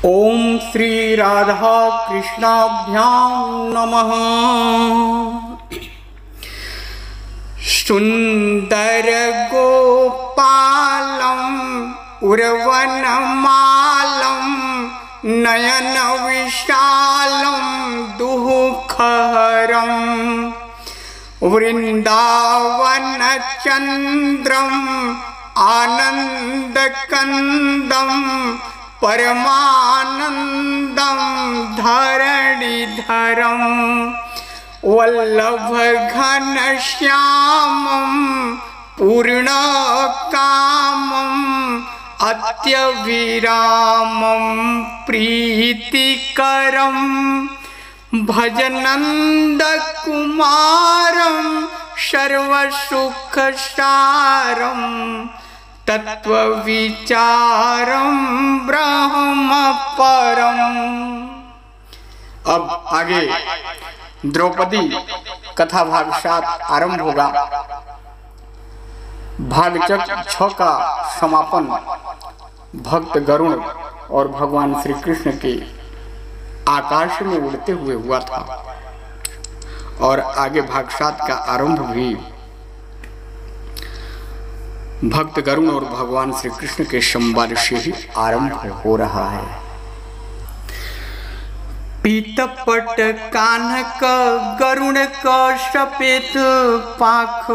ओम श्री राधा कृष्णाभ्याम नमः। सुंदर गोपालम उर्वनमालम नयन विशालम दुःखहरम वृंदावन चंद्रम आनंदकंदम परमानंदम धरणीधरम वल्लभ घनश्यामम पूर्णकामम अत्यविरामम प्रीतिकरम भजनंद कुमारम सर्वसुखसारम तत्व विचारम ब्रह्म परम। अब आगे द्रौपदी कथा भाग 7 आरंभ होगा। भाग 6 का समापन भक्त गरुण और भगवान श्री कृष्ण के आकाश में उड़ते हुए हुआ था और आगे भाग 7 का आरंभ भी भक्त गरुण और भगवान श्री कृष्ण के संवाद से ही आरंभ हो रहा है। पीतपट कान्हक गरुण क सपेत पाख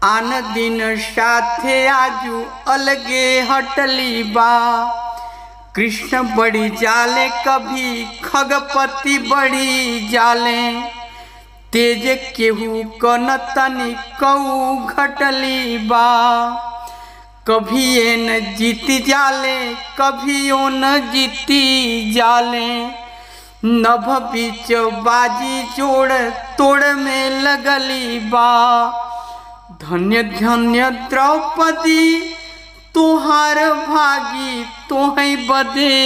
आन दिन साथे आजू अलगे हटली बा। कृष्ण बड़ी जाले कभी खगपति बड़ी जाले तेज केहू कन तनी कऊ घटली बा। कभी ये न जीती जाले कभी ओ न जीती जाले नभ बीच बाजी जोड़ तोड़ में लगली बा। धन्य धन्य द्रौपदी तुहार भागी तोहै बदे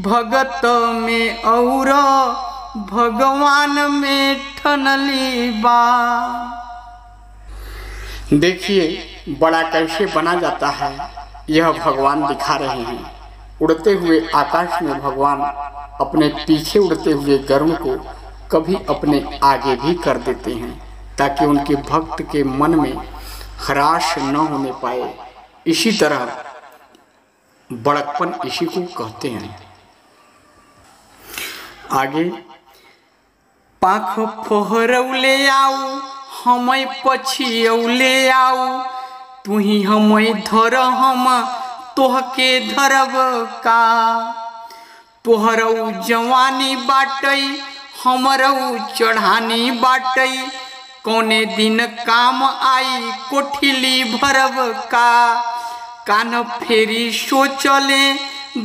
भगत में और भगवान में ठनली बा। देखिए बड़ा कैसे बना जाता है, यह भगवान दिखा रहे हैं। उड़ते हुए आकाश में भगवान अपने पीछे उड़ते हुए गरुड़ को कभी अपने आगे भी कर देते हैं ताकि उनके भक्त के मन में हराश न होने पाए। इसी तरह बड़कपन इसी को कहते हैं। आगे पाख फोहरौले आऊ हमें पछियौले आऊ तुही हमें धर हम तोहके धरब का। तोहरऊ जवानी बाटई हमरऊ चढ़ानी बाटई कौने दिन काम आई कोठिली भरब का। कान फेरी सोचले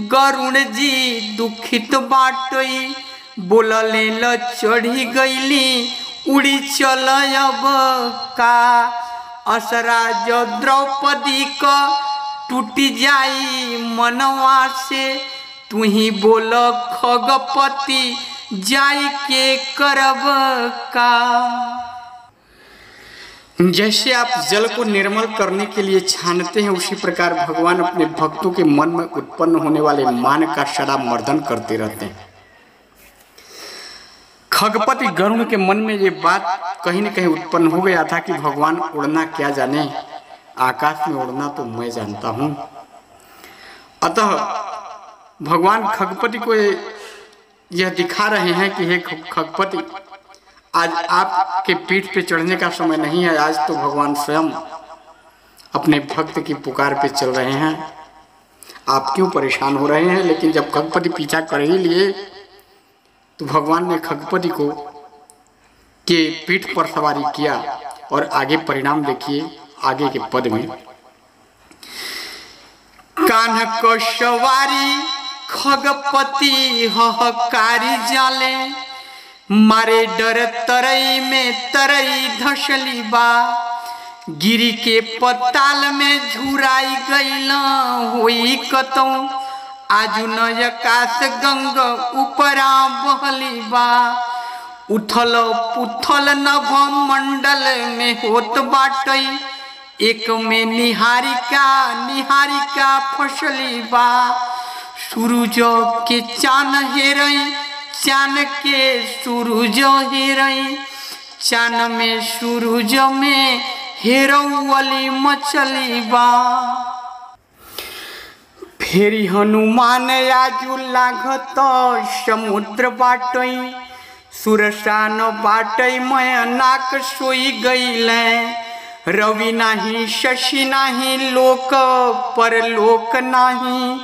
गरुण जी दुखित बाटई बोलले ल चढ़ी गईली उड़ी चल अब का। असराज द्रौपदी का टूटी जाई मनवा से तुही बोल खगपति जाई के करब का। जैसे आप जल को निर्मल करने के लिए छानते हैं उसी प्रकार भगवान अपने भक्तों के मन में उत्पन्न होने वाले मान का सदा मर्दन करते रहते हैं। खगपति गरुड़ के मन में ये बात कहीं न कहीं उत्पन्न हो गया था कि भगवान उड़ना क्या जाने, आकाश में उड़ना तो मैं जानता हूँ। अतः भगवान खगपति को यह दिखा रहे हैं कि हे खगपति, आज आपके पीठ पे चढ़ने का समय नहीं है। आज तो भगवान स्वयं अपने भक्त की पुकार पे चल रहे हैं। आप क्यों परेशान हो रहे हैं? लेकिन जब खगपति पीछा कर ही लिए तो भगवान ने खगपति को के पीठ पर सवारी किया और आगे परिणाम देखिए आगे के पद में। कान्ह को सवारी खगपति हहकारी जाले मारे डर तरई में तरई धसली बा। गिरी के पताल में झुराई गईला होई कतौ आजू नयकाश गंग उपरा बहली बा। उथल पुथल नभ मंडल में होत बाटई एक में निहारिका निहारिका फसली बा सूरज के चान हेरई, चान के सूरज हेरई, चान में सूरज में हेरौली मछली बा। फेरी हनुमान आजू लागत समुद्र बाटई, सुरसान बाटई मैं नाक सोई गईले। रवि नाही शशि नाही लोक परलोक नाही,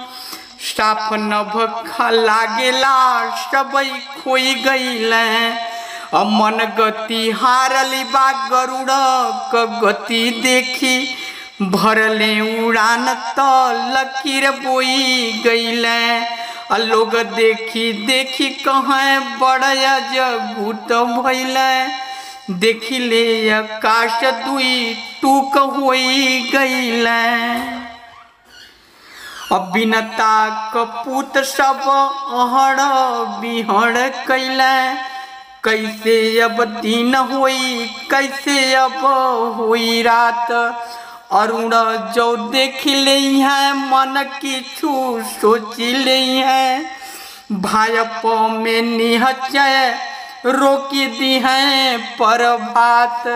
साफ नभ लागेला सबई खोई गईले। मन गति हारली बा गरुड़ क गति देखी, भरले उड़ान तो लकीर बोई गईले। लोग देखी देखी कहे बड़या जगूत भइले, देखी ले आकाश दुई टूक होई गईले। बिनता कपूत सब अहड़ बिहड़ कैले, कैसे अब दिन होई कैसे अब होई रात। अरुण जो देख ले है मन किछु सोच ले है, भाजप में निहचय रोकी दी है प्रभात।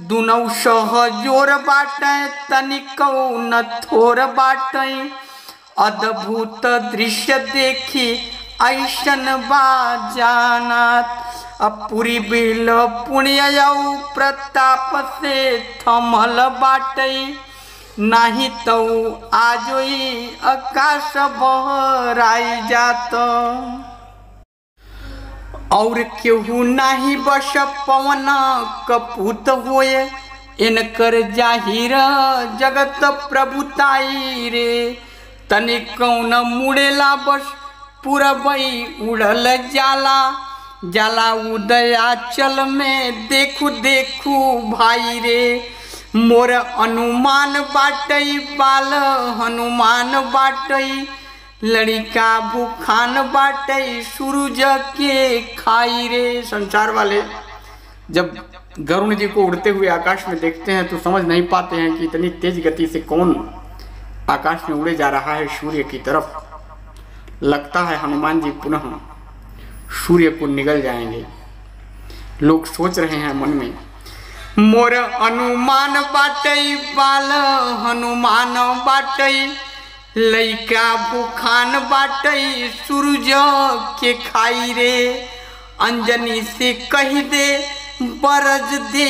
दुनौ सहजोर बाटे तनिको न थोर बाटे, अद्भुत दृश्य देखी ऐसन बाजानात। पुरी बिल पुण्य प्रताप से थमल बाटे, नहीं तो आजोई आकाश बहराई जात। और केहू नहीं बस पवन कपूत होए, इनकर जाहिर जगत प्रभुताई रे। तनि कौन मुड़ेला बस पूरबई उड़ल जाला, जाला उदयाचल में देखू देखू भाई रे। मोर अनुमान बाटई बाल हनुमान बाटई, लड़िका भूखान बाटई सूरज के खाई रे। संसार वाले जब गरुण जी को उड़ते हुए आकाश में देखते हैं तो समझ नहीं पाते हैं कि इतनी तेज गति से कौन आकाश में उड़े जा रहा है सूर्य की तरफ। लगता है हनुमान जी पुनः सूर्य को निगल जाएंगे। लोग सोच रहे हैं मन में, मोर अनुमान बाटई बाल हनुमान बाटई, लइका भूखान बाटई सूरज के खाई रे। अंजनी से कही दे बरज दे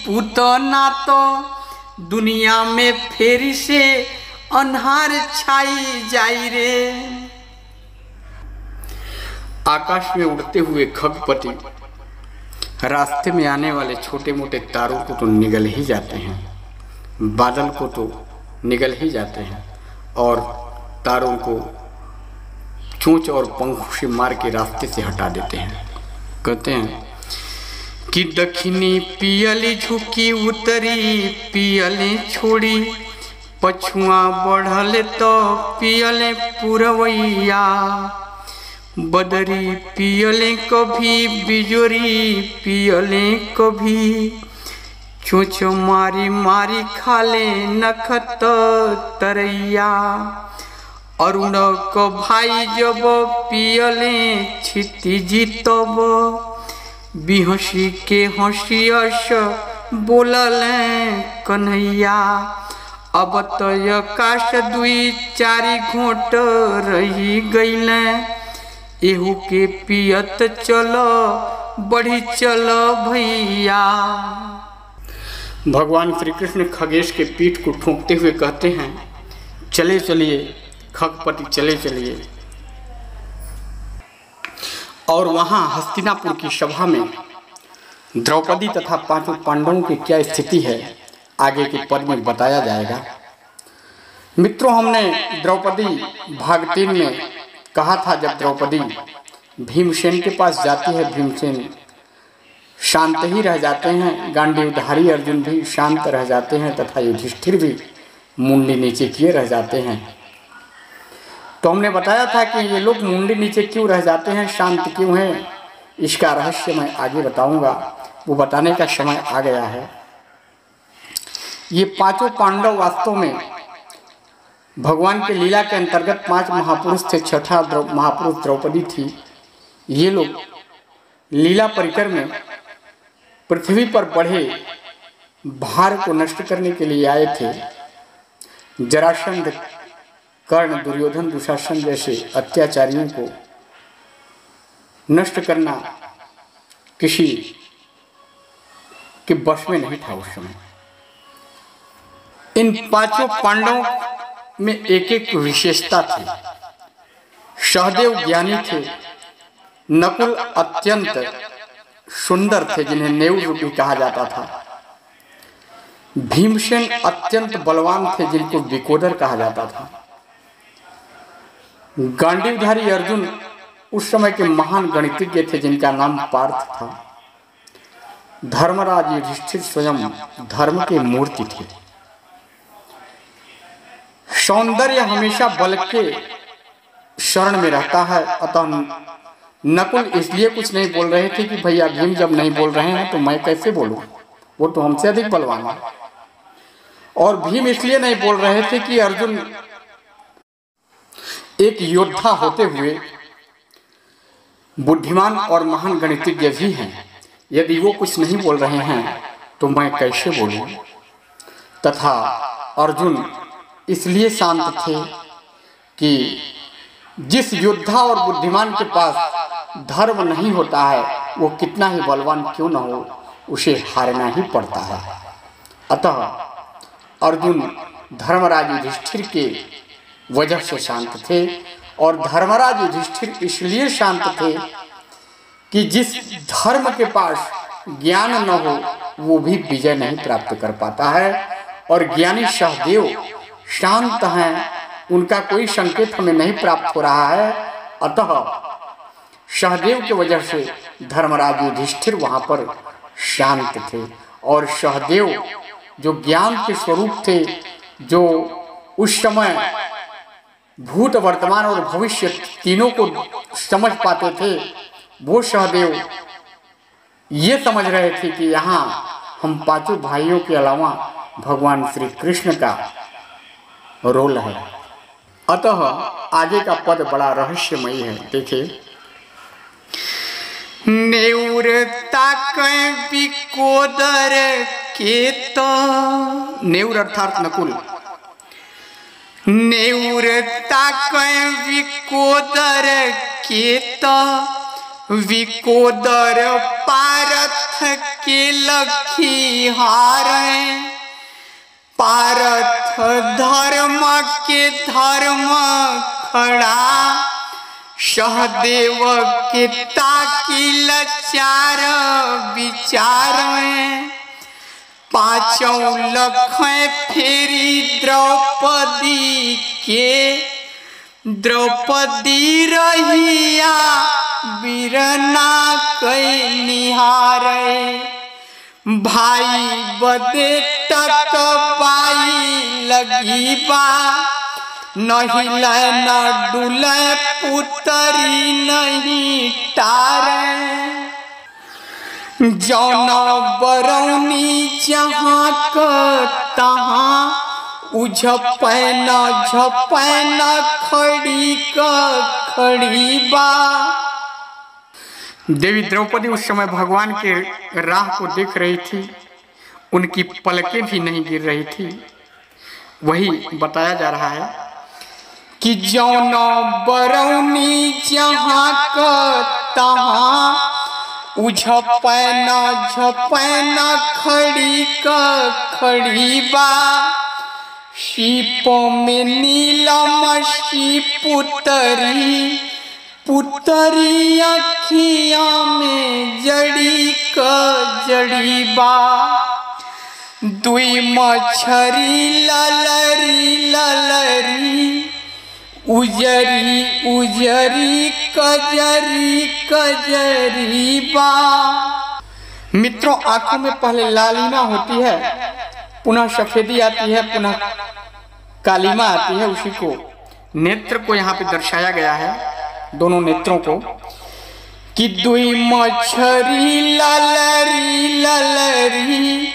पुत ना तो, दुनिया में फेरी से अन्हार छाई जाई रे। आकाश में उड़ते हुए खगपति रास्ते में आने वाले छोटे मोटे तारों को तो निगल ही जाते हैं, बादल को तो निगल ही जाते हैं, और तारों को चोंच और पंखों से मार के रास्ते से हटा देते हैं। कहते हैं कि दक्षिणी पियली झुकी उत्तरी पियले छोड़ी, पछुआ बढ़ले तो पियले पूरवैया। बदरी पियले कभी बिजोरी पियले कभी, चोच मारी मारी खाले नखत तरैया। अरुण को भाई जब पियले क्षितिजी तब, बिहसी के हंसी अस बोलले कन्हैया। अब तो आकाश दुई चारि घोट रही गईले, एहू के पियत चलो बढ़ी चलो भैया। भगवान श्री कृष्ण खगेश के पीठ को ठोंकते हुए कहते हैं, चले चलिए खगपति चले चलिए। और वहां हस्तिनापुर की सभा में द्रौपदी तथा पांचों पांडवों की क्या स्थिति है आगे के पद में बताया जाएगा। मित्रों, हमने द्रौपदी भाग 3 में कहा था, जब द्रौपदी भीमसेन के पास जाती है, भीमसेन शांत ही रह जाते हैं, गांडीवधारी अर्जुन भी शांत रह जाते हैं तथा युधिष्ठिर भी मुंडी नीचे किए रह जाते हैं। तो हमने बताया था कि ये लोग मुंडी नीचे क्यों रह जाते हैं, शांत क्यों हैं, इसका रहस्य मैं आगे बताऊंगा, वो बताने का समय आ गया है। ये पांचों पांडव वास्तव में भगवान के लीला के अंतर्गत 5 महापुरुष थे, छठा महापुरुष द्रौपदी थी। ये लोग लीला परिकर में पृथ्वी पर बढ़े भार को नष्ट करने के लिए आए थे। जरासंध, कर्ण, दुर्योधन, दुशासन जैसे अत्याचारियों को नष्ट करना किसी के बस में नहीं था उस समय। इन 5 पांडवों में एक एक विशेषता थी। सहदेव ज्ञानी थे, नकुल अत्यंत सुंदर थे जिन्हें नेउर भी कहा जाता था, भीमसेन अत्यंत बलवान थे जिनको विकोदर कहा जाता था, गांडीवधारी अर्जुन उस समय के महान गणितज्ञ थे जिनका नाम पार्थ था, धर्मराज युधिष्ठिर स्वयं धर्म के मूर्ति थे। सौंदर्य हमेशा बल के शरण में रहता है, अतः नकुल इसलिए कुछ नहीं बोल रहे थे कि भैया भीम जब नहीं बोल रहे हैं तो मैं कैसे बोलूं, वो तो हमसे अधिक बलवान है। और भीम इसलिए नहीं बोल रहे थे कि अर्जुन एक योद्धा होते हुए बुद्धिमान और महान गणितज्ञ भी हैं, यदि वो कुछ नहीं बोल रहे हैं तो मैं कैसे बोलूं। तथा अर्जुन इसलिए शांत थे कि जिस योद्धा और बुद्धिमान के पास धर्म नहीं होता है वो कितना ही बलवान क्यों न हो उसे हारना ही पड़ता है। अतः अर्जुन धर्मराज युधिष्ठिर के वजह से शांत थे, और धर्मराज युधिष्ठिर इसलिए शांत थे कि जिस धर्म के पास ज्ञान न हो वो भी विजय नहीं प्राप्त कर पाता है। और ज्ञानी सहदेव शांत हैं, उनका कोई संकेत हमें नहीं प्राप्त हो रहा है। अतः सहदेव की वजह से धर्मराज युधिष्ठिर वहां पर शांत थे। और सहदेव जो ज्ञान के स्वरूप थे, जो उस समय भूत, वर्तमान और भविष्य तीनों को समझ पाते थे, वो सहदेव ये समझ रहे थे कि यहाँ हम 5 भाइयों के अलावा भगवान श्री कृष्ण का रोल है। अतः आगे का पद बड़ा रहस्यमयी है। देखिए, नेउरता विकोदर के तो, नेउर अर्थात नकुल, नेउरता विकोदर के तो विकोदर पारथ के लखी हारे, पारथ धर्म के धर्म खड़ा, सहदेव के ताकी लचार विचार में, 5 लख फेरी द्रौपदी के, द्रौपदी रहिया बीरना कई निहारे, भाई बदे तक पाई लगी बा, नहीं न डुले पुतरी नहीं टारे, जौन बरौनी जहाँ क तहाँ उझपैन झपैन खड़ी क खड़ी बा। देवी द्रौपदी उस समय भगवान के राह को देख रही थी, उनकी पलकें भी नहीं गिर रही थी। वही बताया जा रहा है कि जौन बरौनी जहाँ क तहाँ उझपैन झपैन खड़ी क खड़ी बा, शीपों में नीलम सी पुतरी, पुतरी अखियाँ में जड़ी क जड़ी बा, दुई मछरी ललरी ललरी, उजरी उजरी कजरी कजरी बा। मित्रों, आंखों में पहले लालिमा होती है, पुनः सफेदी आती है, पुनः कालिमा आती है। उसी को नेत्र को यहाँ पे दर्शाया गया है, दोनों नेत्रों को, कि दुई मछरी ललरी ललरी,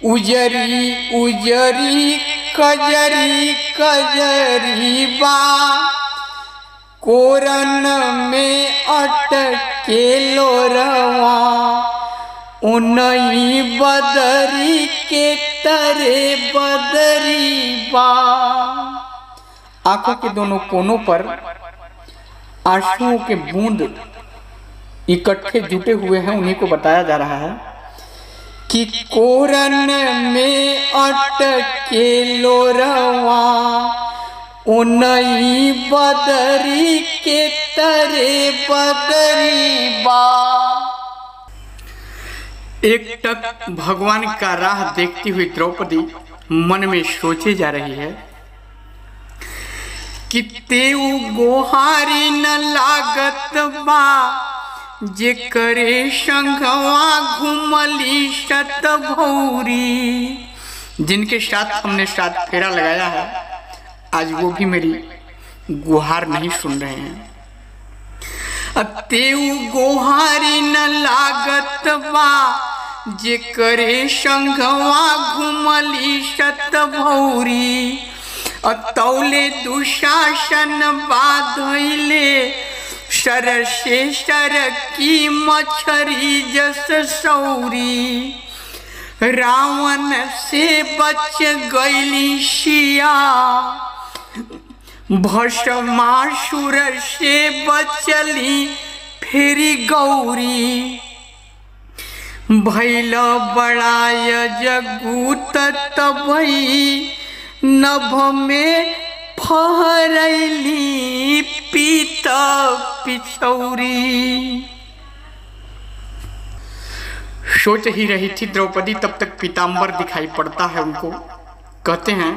उजरी उजरी कजरी कजरी बा कोरन में अटके लोरवा उनई बदरी के तरे बदरी बा। आंखों के दोनों कोनों पर आंसुओं के बूंद इकट्ठे जुटे हुए हैं, उन्हीं को बताया जा रहा है कि कोरन में अटके लोरवा उनई बदरी के तरे बदरी बा। एकटक भगवान का राह देखती हुई द्रौपदी मन में सोचे जा रही है कि तेऊ गोहारी न लागत बा जे करे संगवा घुमली शत भौरी। जिनके साथ हमने साथ फेरा लगाया है आज वो भी मेरी गुहार नहीं सुन रहे हैं। तेऊ गोहारी न लागत बा जे करे संगवा घुमली शत भौरी। तौले दुशासन बाधैले सर से सर की मछरी जस सौरी। रावण से बच गईली सिया भस्मासुर से बचली फेरी गौरी। भैल बड़ाय जगूत तबई नभ में फहरैली पीत पिछौरी। सोच ही रही थी द्रौपदी, तब तक पीताम्बर दिखाई पड़ता है उनको। कहते हैं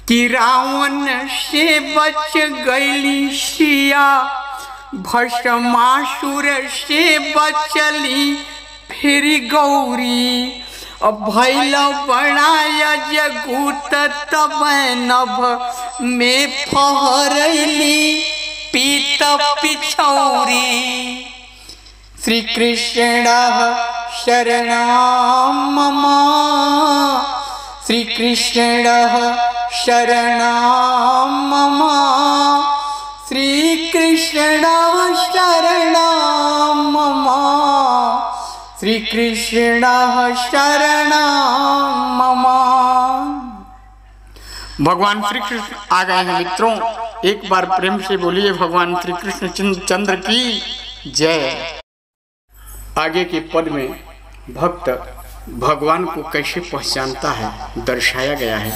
कि रावण से बच गईली सिया भस्मासुर से बचली फिर गौरी। अब भैल बड़ाया जगूत तब नभ में फहरैली पीत पिछौरी। श्री कृष्ण शरणं मम श्री कृष्ण शरणं मम श्री कृष्ण शरणं मम श्री कृष्ण शरणं मम। भगवान श्री कृष्ण आ गए हैं मित्रों, एक बार प्रेम से बोलिए भगवान श्री कृष्ण चंद्र की जय। आगे के पद में भक्त भगवान को कैसे पहचानता है दर्शाया गया है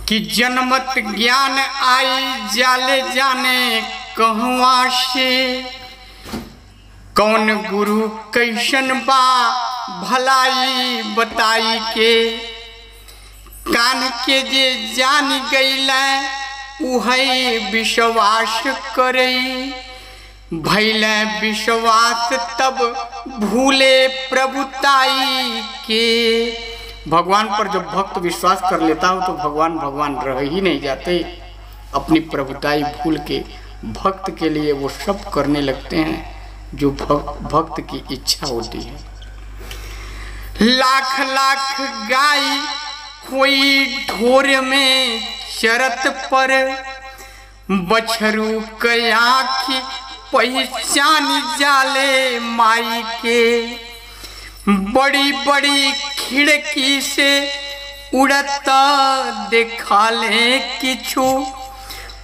कि जनमत ज्ञान आई जाले जाने कहवा से। कौन गुरु कैसन बा भलाई बताई के। कान के जे जान गईला उहै विश्वास करई। भैले विश्वास तब भूले प्रभुताई के। भगवान पर जब भक्त विश्वास कर लेता हो तो भगवान भगवान रह ही नहीं जाते। अपनी प्रभुताई भूल के भक्त के लिए वो सब करने लगते हैं जो भक्त की इच्छा होती है। लाख लाख गाय कोई ढोर में चरत पर बछरू के आँखी पहचान जाले माई के। बड़ी बड़ी खिड़की से उड़ता देखाले किछु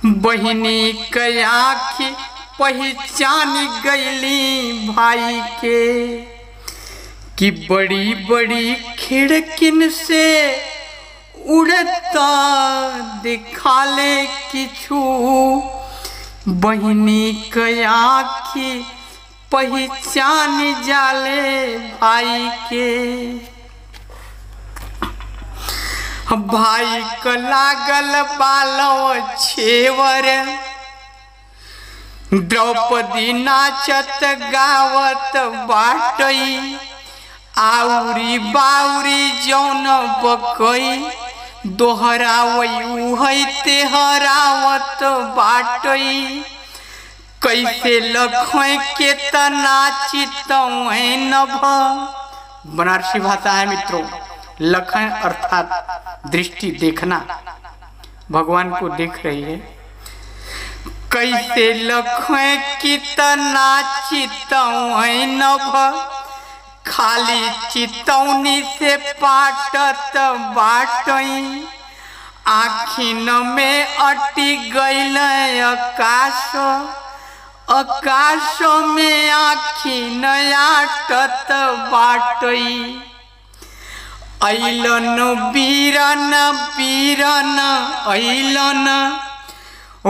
बहिनी के आँखी पहचान गईली भाई के। कि बड़ी बड़ी खिड़किन से उड़ता दिखाले किछु बहिनी के आँखी पहचान जाले भाई के। भाई का लागल बालो छेवर द्रौपदी नाचत गावत बाटई। आउरी बाउरी जौन बकई दोहरावई उहई तेहरावत बाटई। कैसे लखों के तना चितौं नभ। बनारसी भाषा है मित्रों। लखन अर्थात दृष्टि, देखना, भगवान को देख रही है। कैसे लखन कितना चितौन खाली चितौनी से पाटत बाटई, आखिन में अटी गईल आकाश, आकाश में आखिन आटत बाटई। अइलन बीरन बीरन अइलन,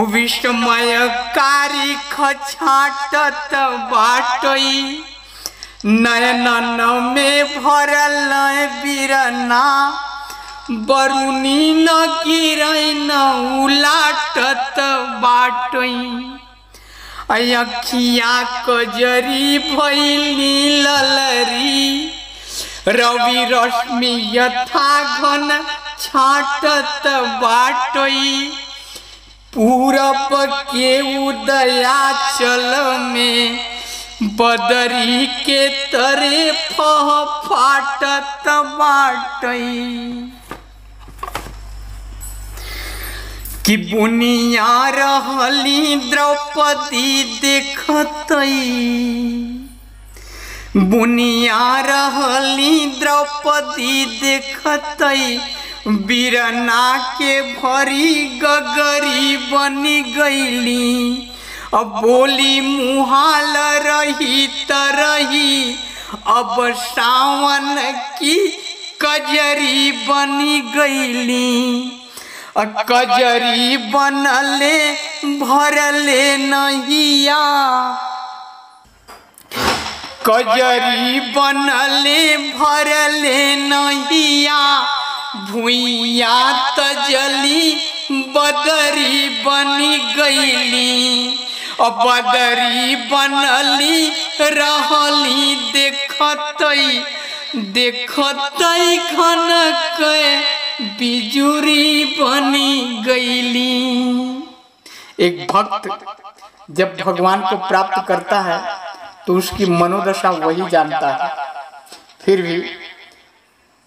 विस्मयकारी छाटत बाटई। नयनन में भरल बीरना, बरुनी न गिरन उलाटत बाटई। अखिया कजरी भइली ललरी, रवि रश्मि यथा घन छाटत बाटई। पूरब के उदयाचल में बदरी के तरे फाटत बाटई। कि बुनिया रहली द्रौपदी देखतई, बुनिया रहली द्रौपदी देखतई। बीरना के भरी गगरी बनी गईली, अब बोली मुहाल रही तरही। अब सावन की कजरी बनी गईली, कजरी बनले भरले नहिया, कजरी बनले भरले नहिया। भुइया तजली बदरी बनी गईली, बदरी बनली रहली देखतई, देखतई घन के बिजुरी बनी गईली। एक भक्त जब भगवान को प्राप्त करता है तो उसकी मनोदशा वही जानता है, फिर भी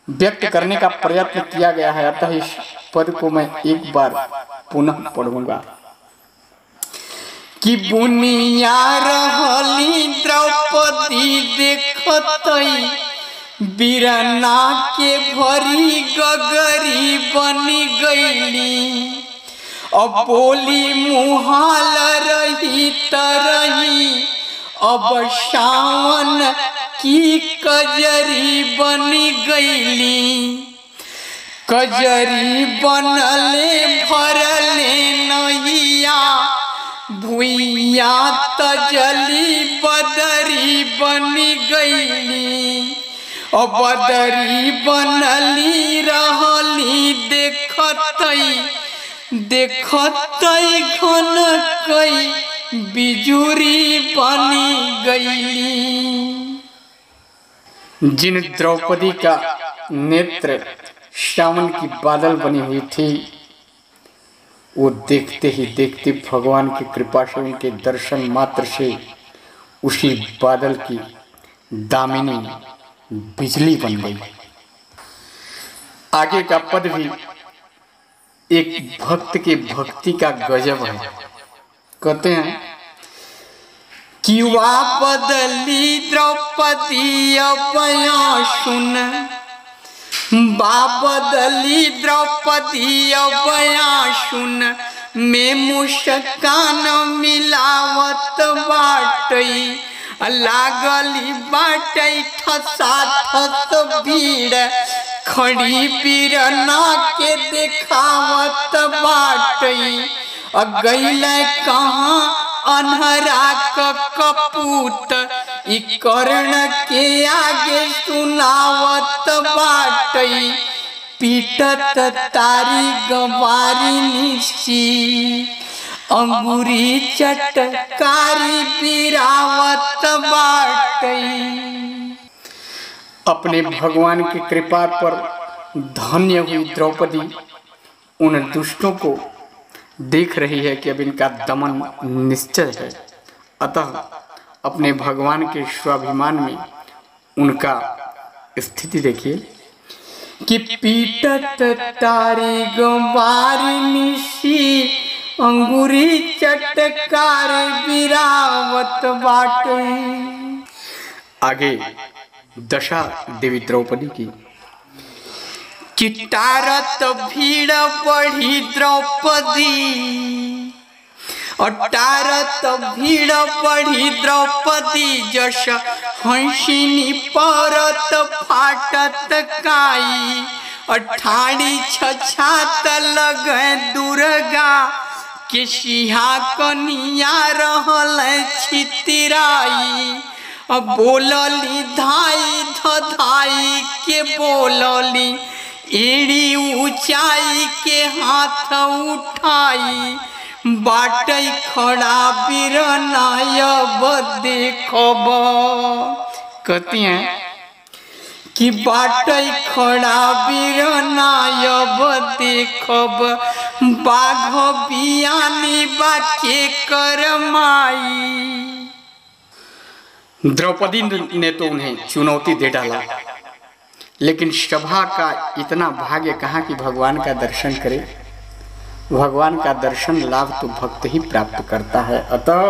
व्यक्त करने का प्रयत्न किया गया है, अतः इस पद को मैं एक बार पुनः पढ़ूंगा। कि बुनिया रहली द्रौपदी देखतई, बीरना के भरी गगरी बनी गईली। अब बोली मुहाल रही तरही, अब सावन की कजरी बनी गईली। कजरी बनले भरले नहिया, भुइया तजली बदरी बनी गईली। बदरी बनली रहली देखतई, देखतई घन कई बिजुरी बनी गईली। जिन द्रौपदी का नेत्र सावन की बादल बनी हुई थी, वो देखते ही देखते भगवान की कृपा से, उनके दर्शन मात्र से उसी बादल की दामिनी बिजली बन गई। आगे का पद भी एक भक्त के भक्ति का गजब है। कहते हैं कि वा बदली द्रौपदी अबया सुन, बदली द्रौपदी अबया सुन। में मुस्कान मिलावत बाटई, लागली बाटई ठसा ठस भीड़। खड़ी बीरना के देखावत बाटई, गईल कहाँ अन्हरा कपूत। ई कर्ण के आगे सुनावत बाटई, पीटत तारी गवारी निशी। अंगूरी चटकारी पिरावत बाटई। अपने भगवान की कृपा पर धन्य हुई द्रौपदी उन दुष्टों को देख रही है कि अब इनका दमन निश्चय है, अतः अपने भगवान के स्वाभिमान में उनका स्थिति देखिए कि पीटत तारी गंवारी निशी अंगूरी चटकार बिरावत बाटे। आगे दशा देवी द्रौपदी की। चिटारत भीड़ बढ़ी द्रौपदी, अटारत भीड़ बढ़ी द्रौपदी, जश हंसिनी परत फाटत काई, अठाड़ी छछात लगे दुर्गा के सिहा कनिया रहल छितिराई। बोलली धाई धधाई के बोलली, एड़ी ऊंचाई के हाथ उठाई, बाटई खड़ा बिरनायब देखब। कहती हैं कि बाटई खड़ा बिरनायब देखब, बाघ बियानी बाके करमाई। द्रौपदी ने तो उन्हें चुनौती दे डाला, लेकिन सभा का इतना भाग्य कहाँ कि भगवान का दर्शन करे। भगवान का दर्शन लाभ तो भक्त ही प्राप्त करता है। अतः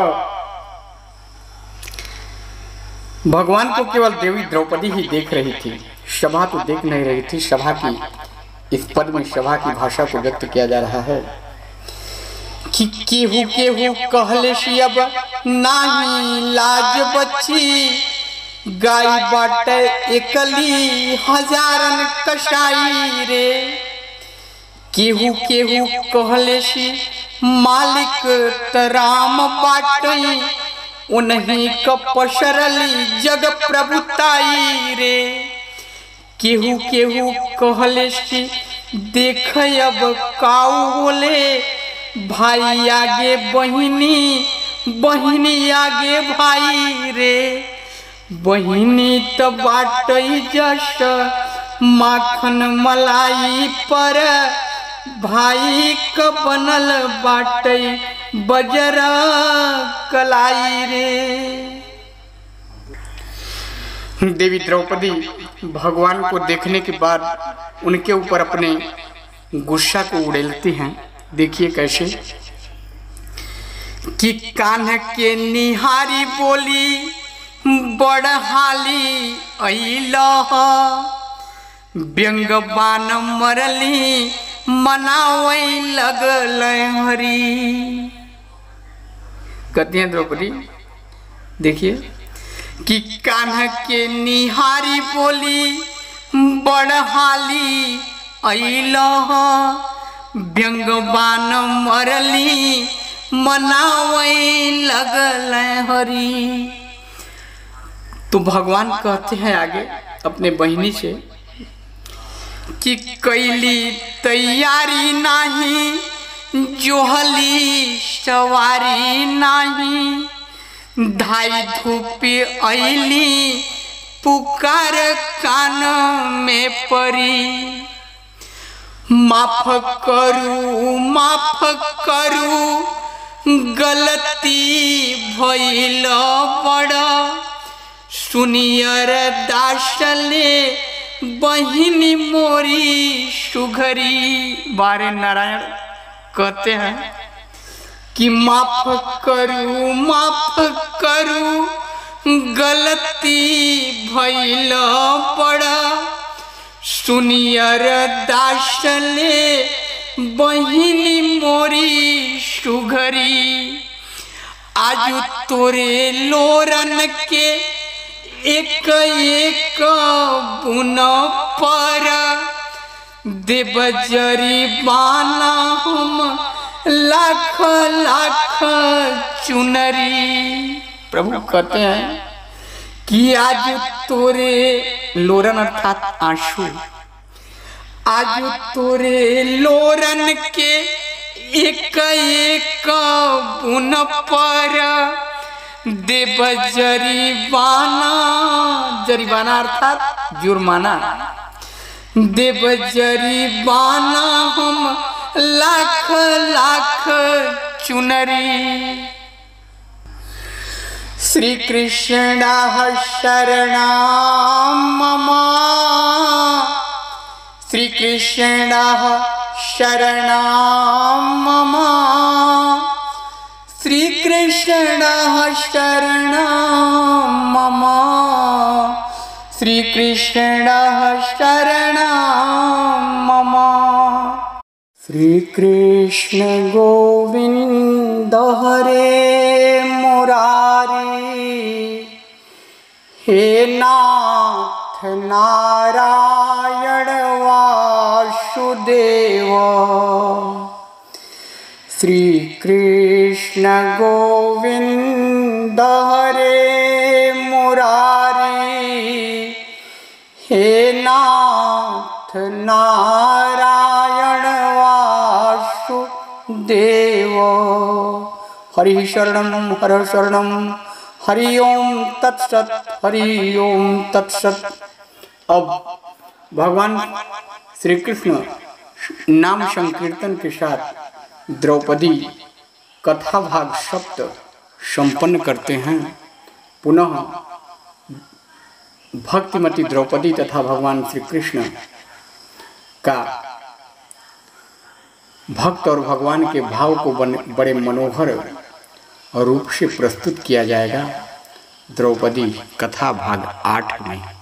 भगवान को केवल देवी द्रौपदी ही देख रही थी, सभा तो देख नहीं रही थी। सभा की इस पद में सभा की भाषा को व्यक्त किया जा रहा है कि केहू केहू कहले शियब नाही लाज बची, गाय बाटे एकली हजारन कसाई रे। केहू केहू कहले सी मालिक तराम बाटई, उन्हीं क पसरली जग प्रभुताई रे। केहू केहू कहले सी देख अब काऊ बोले, भाई आगे बहिनी बहिनी आगे भाई रे। बहिनी तो बाटई जस माखन मलाई पर, भाई क बनल बाटई बजरा कलाई रे। देवी द्रौपदी भगवान को देखने के बाद उनके ऊपर अपने गुस्सा को उड़ेलती हैं। देखिए कैसे कि कान्ह के निहारी बोली, बड़हाली अइलह, व्यंग बाण मरली मनावई लगल हरी। कहती हैं द्रौपदी, देखिए कि कान्ह के निहारी बोली, बड़हाली अइलह, व्यंग बाण मरली मनावई लगल हरी। तो भगवान कहते हैं आगे अपने बहिनी से कि कैली तैयारी नहीं, जोहली सवारी नहीं, धाई धूपी अइली पुकार कान में परी। माफ करू गलती भइल बड़ा, सुनियर दासले बहिनी मोरी सुघरी। बारे नारायण कहते हैं कि माफ करू गलती भइल बड़ा, सुनियर दासले बहिनी मोरी सुघरी। आजू तोरे लोरन के एक एक बुन पर, देव जरीबाना हम लाख लाख चुनरी। प्रभु कहते हैं कि आज तोरे लोरन अर्थात आंसू, आज तोरे लोरन के एक एक बुन पर, देव जरीबाना, जरीबाना अर्थात जुर्माना, देव जरीबाना हम लाख लाख चुनरी। श्री कृष्ण शरणा मम, श्रीकृष्णः शरणं मम श्रीकृष्णः शरणं मम श्रीकृष्णः शरणं मम। श्रीकृष्ण गोविंद हरे मुरारी हे नाथ नारायण वासुदेव। श्री कृष्ण गोविंद हरे मुरारी हे नाथ नारायण वासुदेव। हरि शरणं हर शरणं हरि ओम तत्सत हरि ओम तत्सत। अब भगवान श्री कृष्ण नाम संकीर्तन के साथ द्रौपदी कथा भाग सप्त संपन्न करते हैं। पुनः भक्तिमती द्रौपदी तथा भगवान श्री कृष्ण का भक्त और भगवान के भाव को बड़े मनोहर रूप से प्रस्तुत किया जाएगा द्रौपदी कथा भाग 8 में।